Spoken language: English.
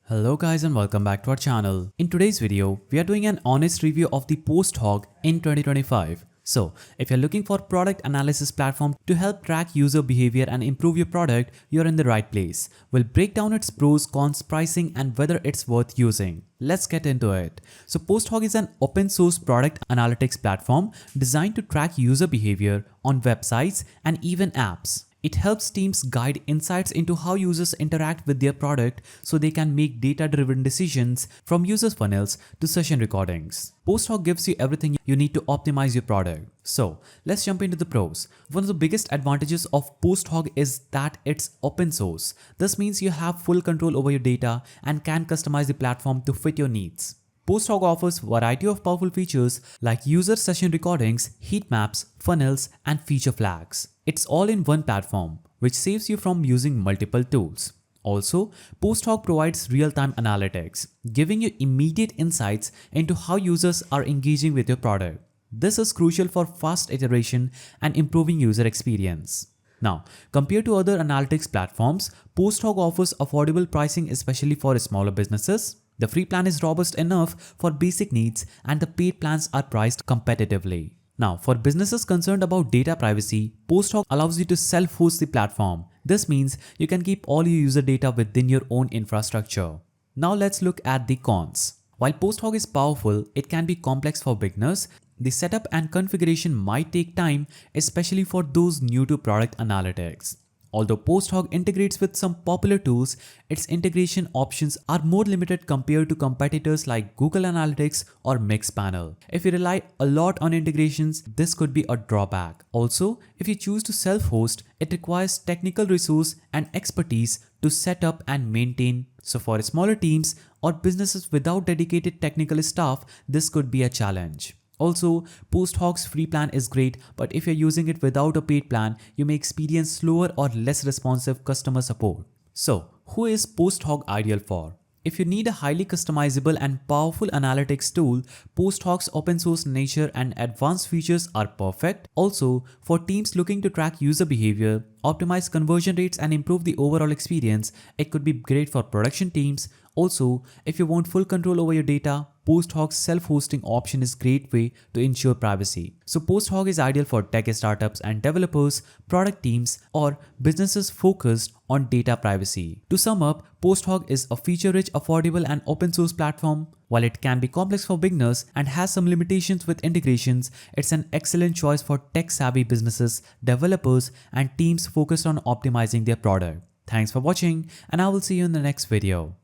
Hello guys and welcome back to our channel. In today's video, we are doing an honest review of the PostHog in 2025. So, if you're looking for product analysis platform to help track user behavior and improve your product, you're in the right place. We'll break down its pros, cons, pricing and whether it's worth using. Let's get into it. So PostHog is an open source product analytics platform designed to track user behavior on websites and even apps. It helps teams guide insights into how users interact with their product so they can make data-driven decisions from user funnels to session recordings. PostHog gives you everything you need to optimize your product. So let's jump into the pros. One of the biggest advantages of PostHog is that it's open source. This means you have full control over your data and can customize the platform to fit your needs. PostHog offers a variety of powerful features like user session recordings, heat maps, funnels, and feature flags. It's all in one platform, which saves you from using multiple tools. Also, PostHog provides real-time analytics, giving you immediate insights into how users are engaging with your product. This is crucial for fast iteration and improving user experience. Now, compared to other analytics platforms, PostHog offers affordable pricing especially for smaller businesses. The free plan is robust enough for basic needs and the paid plans are priced competitively. Now, for businesses concerned about data privacy, PostHog allows you to self-host the platform. This means you can keep all your user data within your own infrastructure. Now let's look at the cons. While PostHog is powerful, it can be complex for beginners. The setup and configuration might take time, especially for those new to product analytics. Although PostHog integrates with some popular tools, its integration options are more limited compared to competitors like Google Analytics or Mixpanel. If you rely a lot on integrations, this could be a drawback. Also, if you choose to self-host, it requires technical resource and expertise to set up and maintain. So for smaller teams or businesses without dedicated technical staff, this could be a challenge. Also, PostHog's free plan is great, but if you're using it without a paid plan, you may experience slower or less responsive customer support. So, who is PostHog ideal for? If you need a highly customizable and powerful analytics tool, PostHog's open source nature and advanced features are perfect. Also, for teams looking to track user behavior, optimize conversion rates and improve the overall experience, it could be great for production teams. Also, if you want full control over your data, PostHog's self-hosting option is a great way to ensure privacy. So PostHog is ideal for tech startups and developers, product teams, or businesses focused on data privacy. To sum up, PostHog is a feature-rich, affordable, and open-source platform. While it can be complex for beginners and has some limitations with integrations, it's an excellent choice for tech-savvy businesses, developers, and teams focused on optimizing their product. Thanks for watching, and I will see you in the next video.